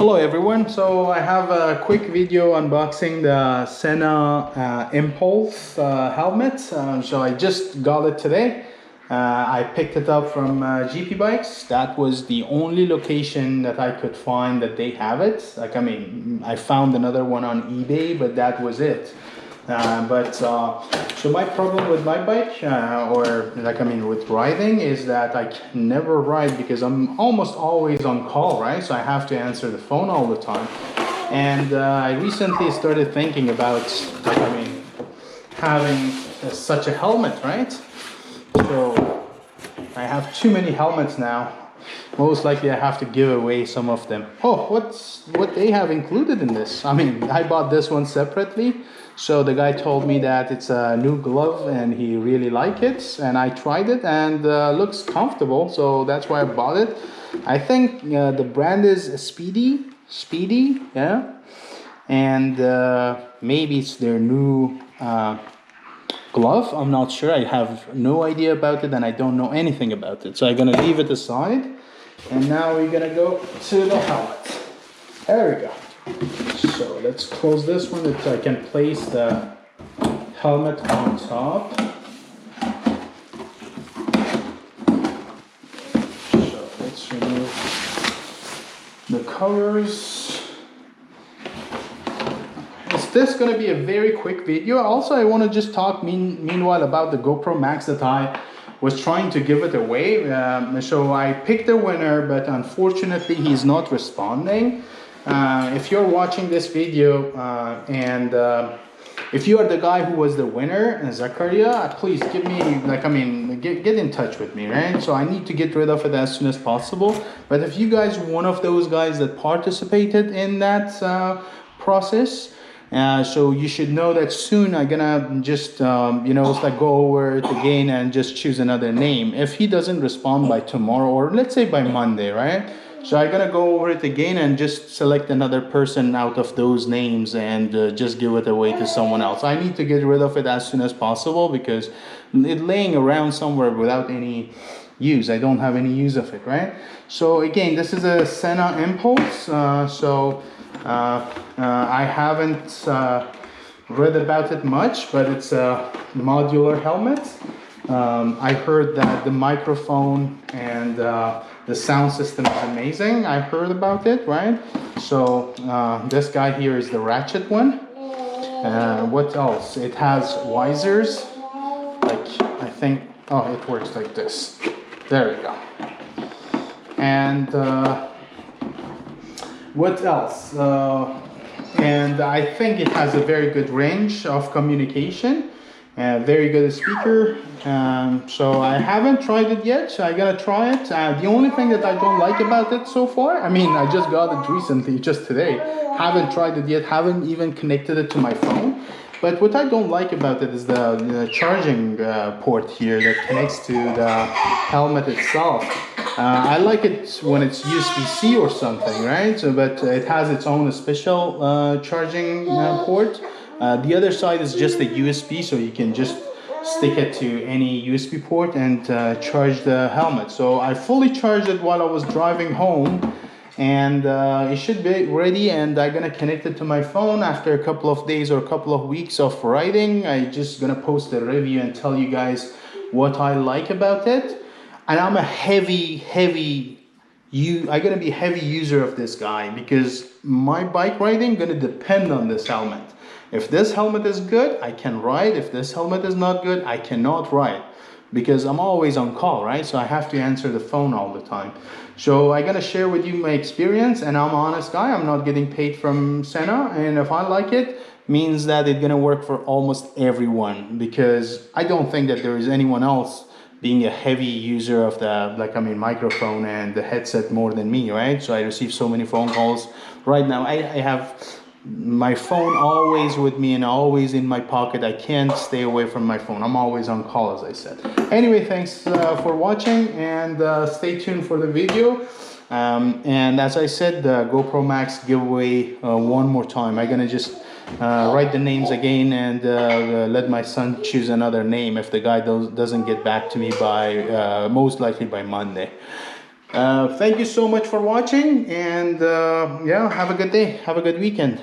Hello everyone, so I have a quick video unboxing the SENA Impulse helmet. So I just got it today. I picked it up from GP Bikes. That was the only location that I could find that they have it. I found another one on eBay, but that was it. So my problem with my bike, with riding, is that I can never ride because I'm almost always on call, right? So I have to answer the phone all the time. And I recently started thinking about, having such a helmet, right? So I have too many helmets now. Most likely I have to give away some of them. Oh, what they have included in this? I bought this one separately. So the guy told me that it's a new glove and he really liked it. And I tried it and looks comfortable. So that's why I bought it. I think the brand is Speedy, yeah. And maybe it's their new glove. I'm not sure. I have no idea about it and I don't know anything about it. So I'm gonna leave it aside. And now we're gonna go to the helmet. There we go. So let's close this one so I can place the helmet on top. So let's remove the covers. Is this going to be a very quick video? Also, I want to just talk meanwhile about the GoPro Max that I was trying to give it away. So I picked a winner, but unfortunately he's not responding. If you're watching this video if you are the guy who was the winner, Zakaria, please give me, get in touch with me, right? So I need to get rid of it as soon as possible. But if you guys are one of those guys that participated in that process, so you should know that soon I'm gonna just go over it again and just choose another name. If he doesn't respond by tomorrow, or let's say by Monday, right? So I'm gonna go over it again and just select another person out of those names and just give it away to someone else. I need to get rid of it as soon as possible because it's laying around somewhere without any use. I don't have any use of it, right? So again, this is a SENA Impulse. I haven't read about it much, but it's a modular helmet. I heard that the microphone and the sound system is amazing. I heard about it, right? So this guy here is the ratchet one. What else? It has visors. It works like this. There we go. And what else? And I think it has a very good range of communication. Very good speaker. So I haven't tried it yet, so I gotta try it. The only thing that I don't like about it so far, I just got it recently, just today. Haven't tried it yet, haven't even connected it to my phone. But what I don't like about it is the charging port here that connects to the helmet itself. I like it when it's USB-C or something, right? But it has its own special charging port. The other side is just a USB, so you can just stick it to any USB port and charge the helmet. So I fully charged it while I was driving home, and it should be ready, and I'm gonna connect it to my phone after a couple of days or a couple of weeks of riding. I'm just gonna post a review and tell you guys what I like about it. And I'm a heavy user of this guy because my bike riding gonna depend on this helmet. If this helmet is good, I can ride. If this helmet is not good, I cannot ride because I'm always on call, right? So I have to answer the phone all the time. So I'm gonna share with you my experience, and I'm an honest guy. I'm not getting paid from SENA, and if I like it, means that it's gonna work for almost everyone because I don't think that there is anyone else being a heavy user of the microphone and the headset more than me, right? So I receive so many phone calls. Right now I have my phone always with me and always in my pocket. I can't stay away from my phone. I'm always on call, as I said. Anyway, thanks for watching, and stay tuned for the video. And as I said, the GoPro Max giveaway one more time. I'm gonna just write the names again and let my son choose another name if the guy doesn't get back to me by most likely by Monday. Thank you so much for watching, and yeah, have a good day, have a good weekend.